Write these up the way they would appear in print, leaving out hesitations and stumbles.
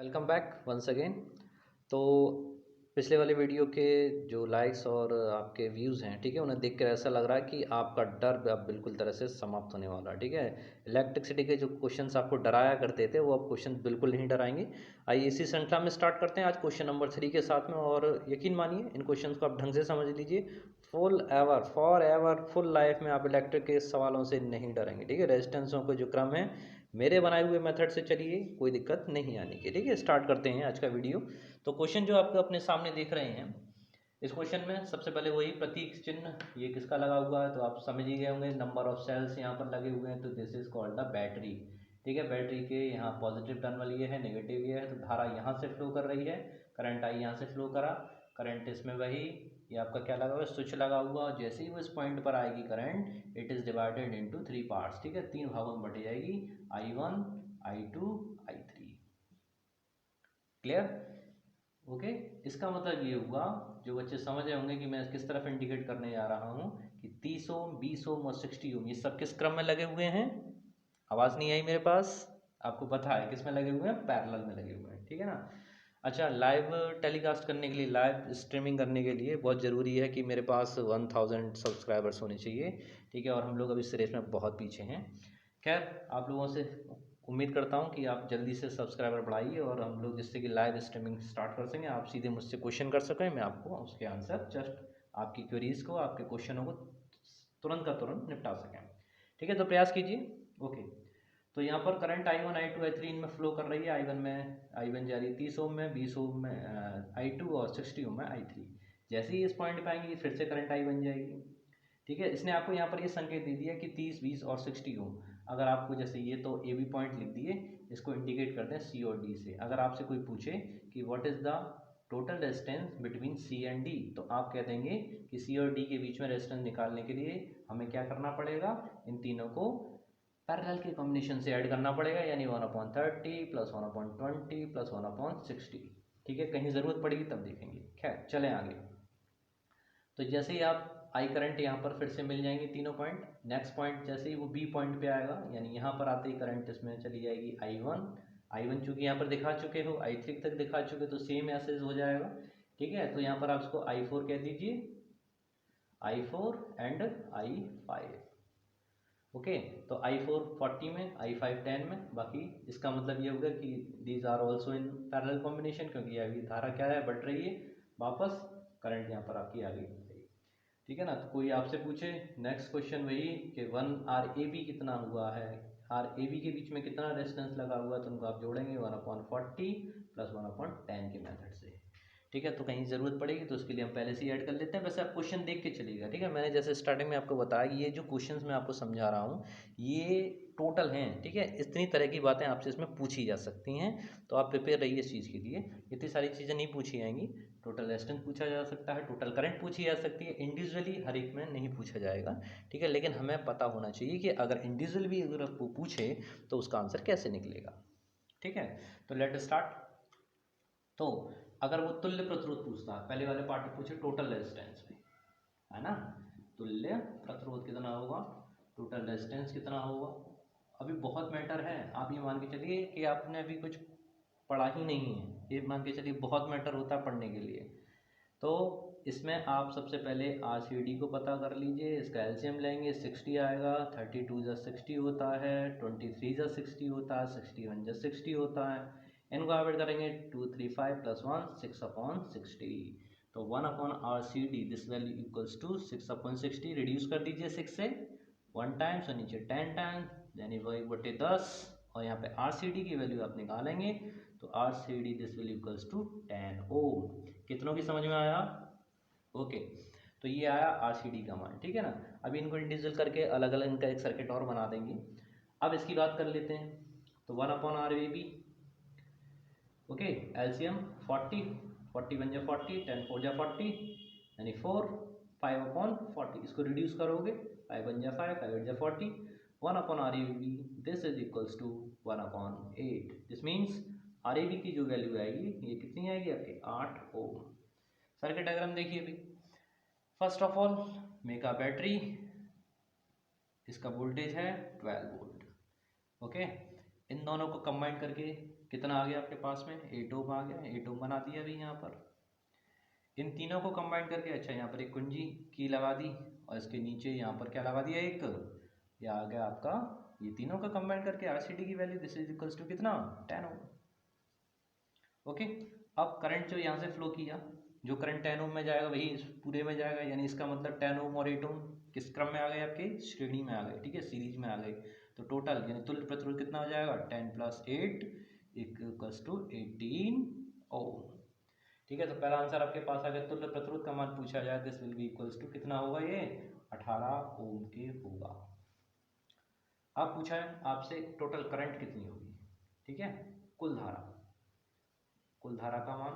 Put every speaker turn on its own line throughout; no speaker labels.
Welcome back once again. तो पिछले वाले वीडियो के जो लाइक्स और आपके व्यूज़ हैं, ठीक है, उन्हें देखकर ऐसा लग रहा है कि आपका डर अब बिल्कुल तरह से समाप्त होने वाला है। ठीक है, इलेक्ट्रिसिटी के जो क्वेश्चंस आपको डराया करते थे वो अब क्वेश्चन बिल्कुल नहीं डराएंगे। आइए इसी श्रृंखला में स्टार्ट करते हैं आज क्वेश्चन नंबर 3 के साथ में। और यकीन मानिए इन क्वेश्चन को आप ढंग से समझ लीजिए। फॉर एवर फुल लाइफ में आप इलेक्ट्रिक के सवालों से नहीं डरेंगे। ठीक है, रेजिस्टेंसों के जो क्रम है मेरे बनाए हुए मेथड से चलिए, कोई दिक्कत नहीं आने की। ठीक है, स्टार्ट करते हैं आज का वीडियो। तो क्वेश्चन जो आपको अपने सामने देख रहे हैं, इस क्वेश्चन में सबसे पहले वही प्रतीक चिन्ह ये किसका लगा हुआ है, तो आप समझ ही गए होंगे। नंबर ऑफ सेल्स यहाँ पर लगे हुए हैं, तो this is called the battery. ठीक है, बैटरी के यहाँ पॉजिटिव टर्मिनल ये है, नेगेटिव ये है, तो धारा यहाँ से फ्लो कर रही है, करंट आई यहाँ से फ्लो करा, करंट इसमें वही, ये आपका क्या लगा हुआ है, स्विच लगा हुआ। जैसे ही वो इस पॉइंट पर आएगी current, it is divided into 3 parts. ठीक है, 3 भागों में बट जाएगी, I1, I2, I3। Clear? Okay, इसका मतलब ये हुआ, जो बच्चे समझ रहे होंगे कि मैं किस तरफ इंडिकेट करने जा रहा हूँ कि 30 ओम, 20 ओम और 60 ओम ये सब किस क्रम में लगे हुए हैं। आवाज़ नहीं आई मेरे पास? आपको पता है किस में लगे हुए हैं, पैरेलल में लगे हुए हैं। ठीक है ना। अच्छा, लाइव टेलीकास्ट करने के लिए, लाइव स्ट्रीमिंग करने के लिए बहुत ज़रूरी है कि मेरे पास 1000 सब्सक्राइबर्स होने चाहिए। ठीक है, और हम लोग अभी इस रेस में बहुत पीछे हैं। खैर, आप लोगों से उम्मीद करता हूँ कि आप जल्दी से सब्सक्राइबर बढ़ाइए और हम लोग जिससे कि लाइव स्ट्रीमिंग स्टार्ट कर सकें, आप सीधे मुझसे क्वेश्चन कर सकें, मैं आपको उसके आंसर जस्ट आपकी क्वेरीज़ को, आपके क्वेश्चनों को तुरंत का तुरंत निपटा सकें। ठीक है, तो प्रयास कीजिए। ओके, तो यहाँ पर करंट I1, I2, I3 इनमें फ्लो कर रही है। I1 जा रही है 30 ओम में, 20 ओम में I2 और 60 ओम में I3। जैसे ही इस पॉइंट पे आएंगी फिर से करंट I बन जाएगी। ठीक है, इसने आपको यहाँ पर ये संकेत दे दिया कि 30, 20 और 60 ओम। अगर आपको जैसे ये तो ए बी पॉइंट लिख दिए, इसको इंडिकेट करते हैं सी और डी से। अगर आपसे कोई पूछे कि what is the total resistance between C and D, तो आप कह देंगे कि सी और डी के बीच में रेजिस्टेंस निकालने के लिए हमें क्या करना पड़ेगा, इन तीनों को पैरेलल के कॉम्बिनेशन से ऐड करना पड़ेगा, यानी 1/30 प्लस 1/20 प्लस 1/60। ठीक है, कहीं ज़रूरत पड़ेगी तब देखेंगे। खैर चलें आगे। तो जैसे ही आप आई करंट यहाँ पर फिर से मिल जाएंगे तीनों पॉइंट, नेक्स्ट पॉइंट जैसे ही वो बी पॉइंट पे आएगा, यानी यहाँ पर आते ही करंट इसमें चली जाएगी I1 चूँकि यहाँ पर दिखा चुके हो, I3 तक दिखा चुके, तो सेम ऐसे हो जाएगा। ठीक है, तो यहाँ पर आप इसको I4 कह दीजिए, I4 एंड I5। ओके, तो I4 40 में, I5 10 में। बाकी इसका मतलब ये होगा कि these are also in parallel combination, क्योंकि अभी धारा क्या है, बढ़ रही है, वापस करंट यहाँ पर आपकी आगे बढ़ रही है। ठीक है ना। तो कोई आपसे पूछे, नेक्स्ट क्वेश्चन वही कि 1 RAB कितना हुआ है, RAB के बीच में कितना रेजिस्टेंस लगा हुआ है, तो उनको आप जोड़ेंगे 1/40 प्लस 1/10 के मेथड से। ठीक है, तो कहीं ज़रूरत पड़ेगी तो उसके लिए हम पहले से ही ऐड कर लेते हैं। वैसे आप क्वेश्चन देख के चलिएगा। ठीक है, मैंने जैसे स्टार्टिंग में आपको बताया कि ये जो क्वेश्चंस मैं आपको समझा रहा हूँ ये टोटल हैं। ठीक है, इतनी तरह की बातें आपसे इसमें पूछी जा सकती हैं, तो आप प्रिपेयर रहिए इस चीज़ के लिए। इतनी सारी चीज़ें नहीं पूछी जाएंगी। टोटल रेजिस्टेंस पूछा जा सकता है, टोटल करंट पूछी जा सकती है, इंडिविजुअली हर एक में नहीं पूछा जाएगा। ठीक है, लेकिन हमें पता होना चाहिए कि अगर इंडिविजुअल भी अगर वो पूछे तो उसका आंसर कैसे निकलेगा। ठीक है, तो लेट स्टार्ट। तो अगर वो तुल्य प्रतिरोध पूछता है, पहले वाले पार्ट में पूछे टोटल रेजिस्टेंस में, है ना, तुल्य प्रतिरोध कितना होगा, टोटल रेजिस्टेंस कितना होगा। अभी बहुत मैटर है, आप ये मान के चलिए कि आपने अभी कुछ पढ़ा ही नहीं है, ये मान के चलिए बहुत मैटर होता है पढ़ने के लिए। तो इसमें आप सबसे पहले RCD को पता कर लीजिए, इसका एलसीएम लेंगे, 60 आएगा, 32 जा 60 होता है, 23 जा 60 होता है, 61 जा 60 होता है। इनको ऐड करेंगे, 2 3 5 प्लस 1 6/60। तो 1/RCD this value equals to 6/60। Reduce कर दीजिए 6 से 1 टाइम्स और नीचे 10 टाइम्स, यानी वही बटे 10। और यहाँ पे RCD की वैल्यू आप निकालेंगे, तो RCD this value equals to 10 ohm. कितनों की समझ में आया? ओके, तो ये आया RCD का मान। ठीक है ना। अभी इनको इंडिविजुअल करके अलग अलग इनका एक सर्किट और बना देंगे। अब इसकी बात कर लेते हैं, तो 1/RAB। ओके, एलसीएम 40, 40 1 जा 40, 10 4 जा 40, यानी 4, 5/40। इसको रिड्यूस करोगे, 5 1 जा 5, 5 8 जा 40, 1/RAB this is equals to 1/8। This means RAB की जो वैल्यू आएगी ये कितनी आएगी आपकी, 8 ओम। सर्किट डायग्राम देखिए अभी। First of all make a battery, इसका वोल्टेज है 12 वोल्ट। ओके, इन दोनों को कंबाइन करके कितना आ गया आपके पास में, 8 ओम आ गया, 8 ओम बना दिया अभी यहाँ पर। इन तीनों को कंबाइन करके अच्छा यहाँ पर एक कुंजी की लगा दी और इसके नीचे यहाँ पर क्या लगा दिया, एक ये आ गया आपका, ये तीनों का कंबाइन करके RCD की वैल्यू दिस इज इक्वल्स टू कितना, 10 ओम। ओके, अब करंट जो यहाँ से फ्लो किया, जो करंट 10 ओम में जाएगा वही इस पूरे में जाएगा, यानी इसका मतलब 10 ओम और 8 ओम किस क्रम में आ गए, आपके श्रेणी में आ गए, ठीक है, सीरीज में आ गए। तो टोटल यानी तुल्य प्रतिरोध कितना हो जाएगा, 10 + 8 इक्वल्स टू 18 ओम। ठीक है, तो पहला आंसर आपके पास आ गया, तुल्य प्रतिरोध का मान पूछा जाए this will be equals to कितना होगा, ये 18 ओम के होगा। अब पूछा है आपसे टोटल करंट कितनी होगी, ठीक है, कुल धारा का मान,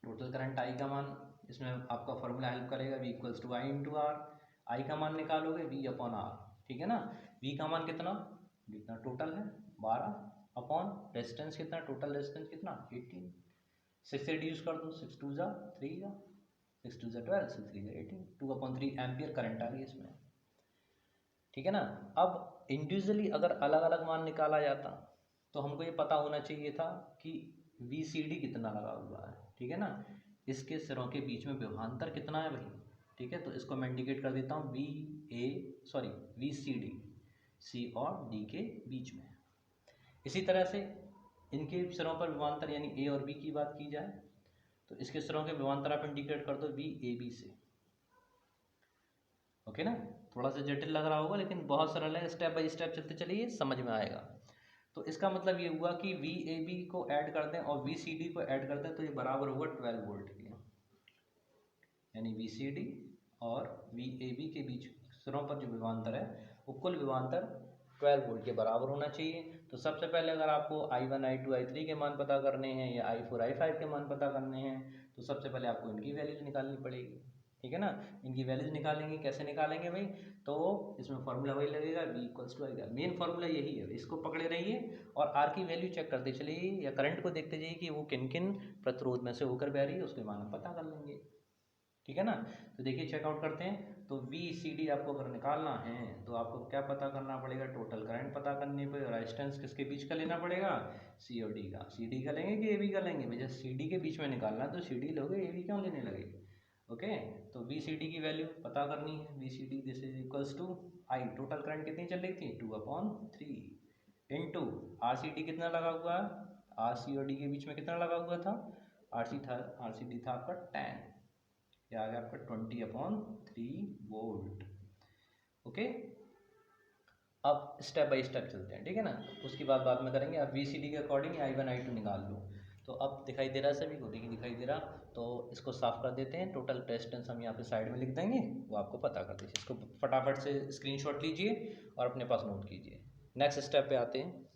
टोटल करंट I का मान, इसमें आपका फॉर्मूला हेल्प करेगा, V equals to I into R. I का मान निकालोगे V अपॉन आर, ठीक है ना। V का मान कितना, जितना टोटल है 12 अपॉन रेजिस्टेंस कितना, टोटल रेजिस्टेंस कितना 18, 6 से रिड्यूस कर दो, 6 2 जा 3 जा, 6 2 जा 12, 6 3 जा 18, 2/3 एम्पियर करंट आ गई इसमें, ठीक है ना। अब इंडिविजुअली अगर अलग अलग मान निकाला जाता तो हमको ये पता होना चाहिए था कि VCD कितना लगा हुआ है, ठीक है ना, इसके सिरों के बीच में विभवांतर कितना है भाई, ठीक है। तो इसको मैं इंडिकेट कर देता हूँ VCD, C और D के बीच में। इसी तरह से इनके सिरों पर विभवांतर यानी A और B की बात की जाए तो इसके सिरों के विभवांतर आप इंडिकेट कर दो VAB से, ओके ना। थोड़ा सा जटिल लग रहा होगा लेकिन बहुत सरल है, स्टेप बाय स्टेप चलते चलिए समझ में आएगा। तो इसका मतलब ये हुआ कि VAB को ऐड कर दें और VCD को ऐड कर दें तो ये बराबर होगा 12 वोल्ट के, यानी VCD और VAB के बीच सिरों पर जो विभवांतर है वो कुल विभवांतर 12 वोल्ट के बराबर होना चाहिए। तो सबसे पहले अगर आपको I1 I2 I3 के मान पता करने हैं या I4 I5 के मान पता करने हैं तो सबसे पहले आपको इनकी वैल्यूज निकालनी पड़ेगी, ठीक है ना। इनकी वैल्यूज निकालेंगे, कैसे निकालेंगे भाई, तो इसमें फॉर्मूला वही लगेगा V equals to I। Main formula यही है, इसको पकड़े रहिए और R की वैल्यू चेक करते चलिए या करंट को देखते जाइए कि वो किन किन प्रतिरोध में से होकर बह रही है, उसके मान हम पता कर लेंगे, ठीक है ना। तो देखिए चेकआउट करते हैं। तो VCD आपको अगर निकालना है तो आपको क्या पता करना पड़ेगा, टोटल करंट पता करने पे रेजिस्टेंस किसके बीच का लेना पड़ेगा, C और D का। CD का लेंगे कि AB का लेंगे, भैया CD के बीच में निकालना है तो CD लोगे, AB क्यों लेने लगे, ओके। तो VCD की वैल्यू पता करनी है, VCD this is equals to I, total current कितनी चल रही थी 2/3 इंटू RCD कितना लगा हुआ है, RC और D के बीच में कितना लगा हुआ था, RCD था आपका 10, यह आ गया आपका 20/3 वोल्ट, ओके। अब स्टेप बाय स्टेप चलते हैं, ठीक है ना, उसकी बात बाद में करेंगे। अब VCD के अकॉर्डिंग I1 I2 निकाल लो। तो अब दिखाई दे रहा है सभी को, देखिए दिखाई दे रहा, तो इसको साफ कर देते हैं। टोटल रेजिस्टेंस हम यहाँ पे साइड में लिख देंगे, वो आपको पता कर दीजिए। इसको फटाफट से स्क्रीनशॉट लीजिए और अपने पास नोट कीजिए। नेक्स्ट स्टेप पे आते हैं,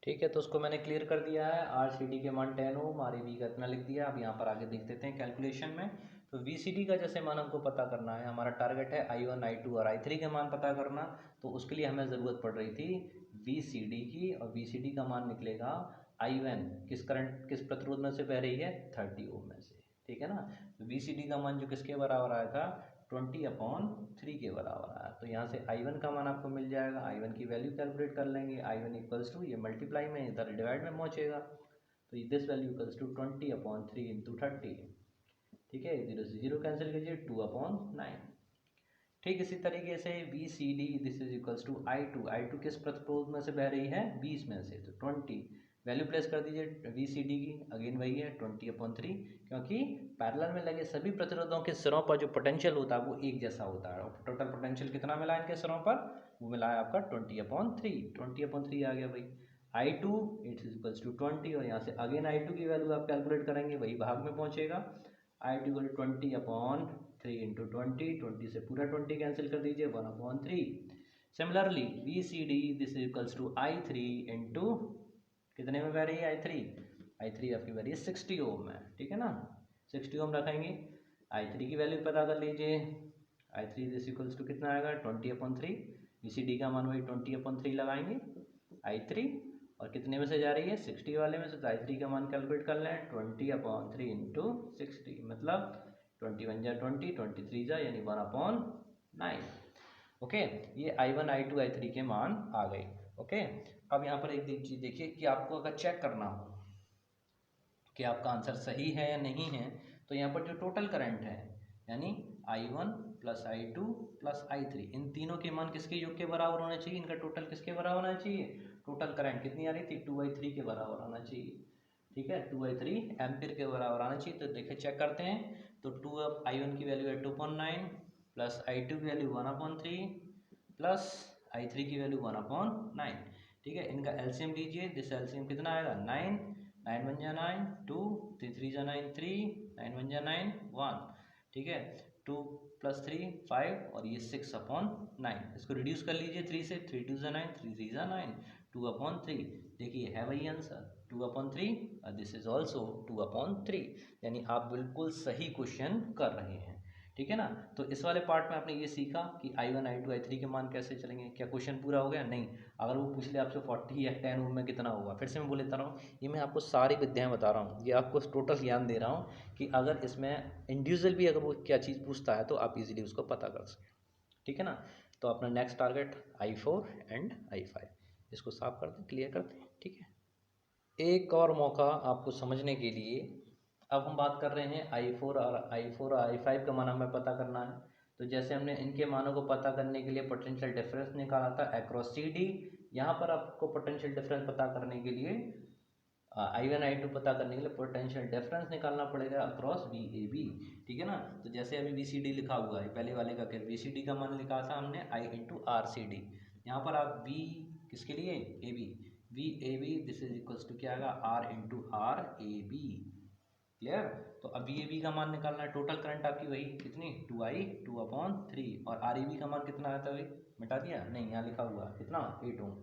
ठीक है। तो उसको मैंने क्लियर कर दिया है, RCD के मान 10 ओम, RAB का इतना लिख दिया। अब यहाँ पर आगे देख देते हैं कैलकुलेशन में। तो VCD का जैसे मान हमको पता करना है, हमारा टारगेट है I1 I2 और I3 के मान पता करना। तो उसके लिए हमें ज़रूरत पड़ रही थी VCD की, और VCD का मान निकलेगा I1 किस करंट किस प्रतिरोध में से बह रही है, 30 ओम में से, ठीक है ना। तो VCD का मान जो किसके बराबर आया था, 20/3 के बराबर आया। तो यहाँ से I1 का मान आपको मिल जाएगा, I1 की वैल्यू कैलकुलेट कर लेंगे। I1 इक्वल्स टू, ये मल्टीप्लाई में इधर डिवाइड में पहुँचेगा, तो this value equals to 20/3 into 30, ठीक है। 0 से 0 कैंसिल कीजिए, 2/9। ठीक इसी तरीके से VCD this is equals to I2 किस प्रतिरोध में से बह रही है, 20 में से, तो 20 वैल्यू प्लेस कर दीजिए VCD की, अगेन वही है 20/3, क्योंकि पैरेलल में लगे सभी प्रतिरोधों के सिरों पर जो पोटेंशियल होता है वो एक जैसा होता है। और टोटल पोटेंशियल कितना मिला है इनके सिरों पर, वो मिला है आपका 20/3 आ गया भाई। I2 it is equals to 20, और यहाँ से अगेन I2 की वैल्यू आप कैलकुलेट करेंगे, वही भाग में पहुँचेगा। I2 इक्वल 20/3 इंटू 20 से पूरा 20 कैंसिल कर दीजिए, 1/3। Similarly VCD this equals to I3 into कितने में बह रही है, I3 आपकी बह रही है 60 ओम में, ठीक है ना। 60 ओम रखेंगे, I3 की वैल्यू पता कर लीजिए। I3 दिस इक्वल्स टू कितना आएगा, 20/3। VCD का मान वही 20/3 लगाएंगे I3, और कितने में से जा रही है, 60 वाले में से, तो I3 का मान कैलकुलेट कर लें, 20/3 इंटू 60, मतलब 21 जा 20, 23 जा यानी 1/9, ओके। ये I1 I2 I3 के मान आ गए, ओके। अब यहाँ पर एक चीज़ देखिए कि आपको अगर चेक करना हो कि आपका आंसर सही है या नहीं है, तो यहाँ पर जो टोटल करंट है यानी I1 plus I2 plus I3, इन तीनों के मान किसके योग के बराबर होना चाहिए, इनका टोटल किसके बराबर होना चाहिए, टोटल करंट कितनी आ रही थी 2/3 के बराबर आना चाहिए। ठीक है, 2/3 एम्पियर के बराबर आना चाहिए। तो देखिए चेक करते हैं, तो I1 की वैल्यू है 2.9 प्लस I2 की वैल्यू 1/3 प्लस I3 की वैल्यू 1/9। ठीक है, इनका एलसीएम लीजिए, जिस एलसीएम कितना आएगा 9, 9 1 जा 9, 2 3 3 जा 9 3, 9 1 जा 9 1। ठीक है, 2 प्लस 3 5 और ये 6/9। इसको रिड्यूस कर लीजिए 3 से, 3 2 जा 9, 3 3 जा 9, 2/3। देखिए है वही आंसर 2/3 और दिस इज ऑल्सो 2/3, यानी आप बिल्कुल सही क्वेश्चन कर रहे हैं। ठीक है ना। तो इस वाले पार्ट में आपने ये सीखा कि I1 I2 I3 के मान कैसे चलेंगे। क्या क्वेश्चन पूरा हो गया? नहीं। अगर वो पूछ ले आपसे 40 या 10 ओम में कितना होगा, फिर से मैं बोल लेता रहा हूँ, ये मैं आपको सारी विद्याएं बता रहा हूँ, ये आपको टोटल ज्ञान दे रहा हूँ कि अगर इसमें इंडिविजुअल भी अगर वो क्या चीज़ पूछता है तो आप इजीली उसको पता कर सकें। ठीक है ना। तो अपना next target I4 and I5, इसको साफ करते हैं, क्लियर करते हैं। ठीक है, एक और मौका आपको समझने के लिए। अब हम बात कर रहे हैं I4 और I5 का मान हमें पता करना है। तो जैसे हमने इनके मानों को पता करने के लिए पोटेंशियल डिफरेंस निकाला था अक्रॉस CD, यहाँ पर आपको पोटेंशियल डिफरेंस पता करने के लिए I1 I2 पता करने के लिए पोटेंशियल डिफरेंस निकालना पड़ेगा अक्रॉस VAB। ठीक है ना। तो जैसे अभी VCD लिखा हुआ है, पहले वाले का क्या VCD का मान लिखा था हमने I इंटू RCD, यहाँ पर आप V किसके लिए AB, VAB this is equals to क्या आएगा R इंटू RAB। क्लियर। तो अब VAB का मान निकालना है, टोटल करंट आपकी वही कितनी 2I 2/3 और RAB का मान कितना आया था वही, मिटा दिया नहीं, यहाँ लिखा हुआ कितना 8 ओम।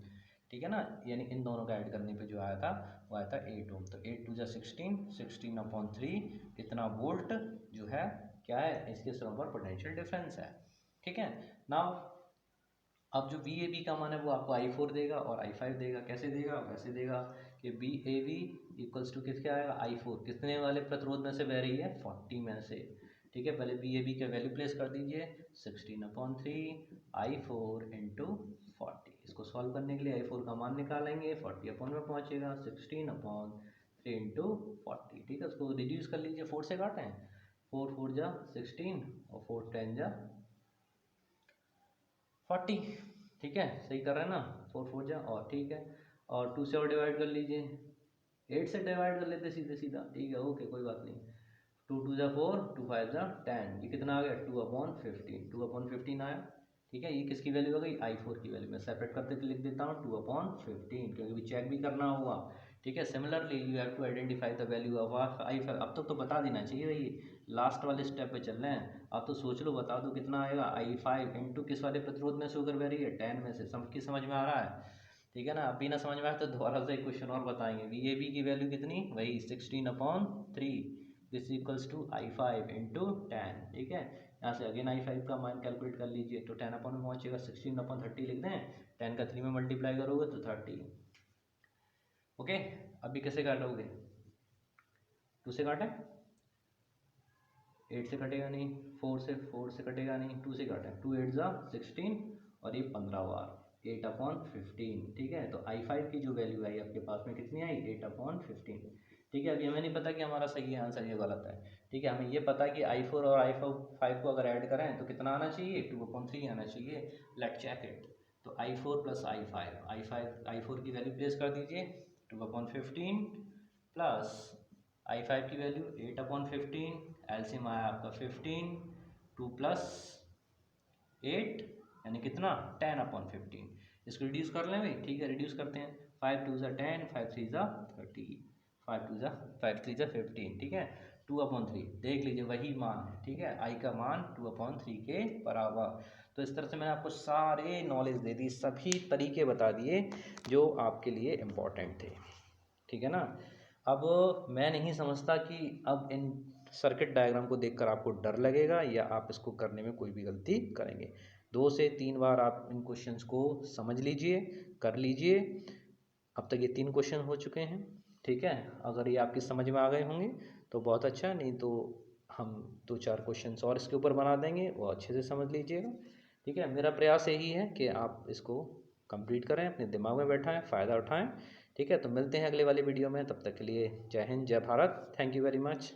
ठीक है ना, यानी इन दोनों का ऐड करने पे जो आया था वो आया था 8 ओम। तो 8 2 जा 16, 16/3 कितना वोल्ट जो है क्या है, इसके सिरों पर पोटेंशियल डिफरेंस है। ठीक है ना। अब जो VAB का मान है वो आपको I4 देगा और I5 देगा। कैसे देगा, वैसे देगा कि VAB इक्वल्स टू किसके आएगा I4, कितने वाले प्रतिरोध में से बह रही है 40 में से। ठीक है, पहले VAB के वैल्यू प्लेस कर दीजिए 16/3 I4 इंटू 40। इसको सॉल्व करने के लिए I4 का मान निकालेंगे, 40 में पहुंचेगा 16/3 इंटू 40। ठीक है, उसको रिड्यूस कर लीजिए, 4 से काटें, 4 4 जा 16 और 4 10 जा 40। ठीक है, सही कर रहे हैं ना, 4 4 जा और ठीक है, और 2 से और डिवाइड कर लीजिए, 8 से डिवाइड कर लेते सीधे सीधा। ठीक है, ओके कोई बात नहीं। 2 2 जा 4, 2 5 जा 10, ये कितना आ गया 2/15, 2/15 आया। ठीक है, ये किसकी वैल्यू हो गई I4 की वैल्यू। मैं सेपरेट करते हुए लिख देता हूँ 2/15, क्योंकि भी चेक भी करना होगा। ठीक है, similarly you have to identify the value of I5। अब तक तो बता देना चाहिए भाई, लास्ट वाले स्टेप पे चल रहे हैं। अब तो सोच लो, बता दो कितना आएगा I5 इंटू किस वाले प्रतिरोध में से होकर बह रही है 10 में से। सबकी समझ में आ रहा है? ठीक है ना। अभी ना समझ में आया तो दोबारा से एक क्वेश्चन और बताएंगे। VAB की वैल्यू कितनी, वही 16/3, this equals to I5 into 10। ठीक है, यहाँ से अगेन I5 का मान कैलकुलेट कर लीजिए, तो 10 में पहुँचेगा 16/30 लिख दें, 10 का 3 में मल्टीप्लाई करोगे तो 30। ओके, अभी कैसे काटोगे, 2 से काटें, 8 से कटेगा नहीं, 4 से कटेगा नहीं, 2 से काटें, 2 8 जा 16 और ये 15 बार 8/15। ठीक है, तो I5 की जो वैल्यू आई आपके पास में कितनी आई 8/15। ठीक है, अभी हमें नहीं पता कि हमारा सही है आंसर, ये गलत है। ठीक है, हमें ये पता है कि I4 और I5 को अगर ऐड करें तो कितना आना चाहिए 2/3 आना चाहिए। Let check it. तो I4 प्लस I4 की वैल्यू प्लेस कर दीजिए 2/15 प्लस I5 की वैल्यू 8/15, एलसीएम आया आपका 15, 2 प्लस 8 यानी कितना 10/15। इसको रिड्यूस कर लें भाई। ठीक है, रिड्यूस करते हैं, 5 2 जा 10, 5 3 जा 30, 5 3 जा 15। ठीक है, 2/3 देख लीजिए वही मान है। ठीक है, आई का मान 2/3 के बराबर। तो इस तरह से मैंने आपको सारे नॉलेज दे दी, सभी तरीके बता दिए जो आपके लिए इम्पोर्टेंट थे। ठीक है ना। अब मैं नहीं समझता कि अब इन सर्किट डायग्राम को देखकर आपको डर लगेगा या आप इसको करने में कोई भी गलती करेंगे। 2 से 3 बार आप इन क्वेश्चंस को समझ लीजिए, कर लीजिए। अब तक ये 3 क्वेश्चन हो चुके हैं। ठीक है, अगर ये आपकी समझ में आ गए होंगे तो बहुत अच्छा, नहीं तो हम 2 4 क्वेश्चंस और इसके ऊपर बना देंगे, वो अच्छे से समझ लीजिएगा। ठीक है, मेरा प्रयास यही है कि आप इसको कंप्लीट करें, अपने दिमाग में बैठाएं, फ़ायदा उठाएं। ठीक है, तो मिलते हैं अगले वाली वीडियो में, तब तक के लिए जय हिंद, जय Bharat, thank you very much.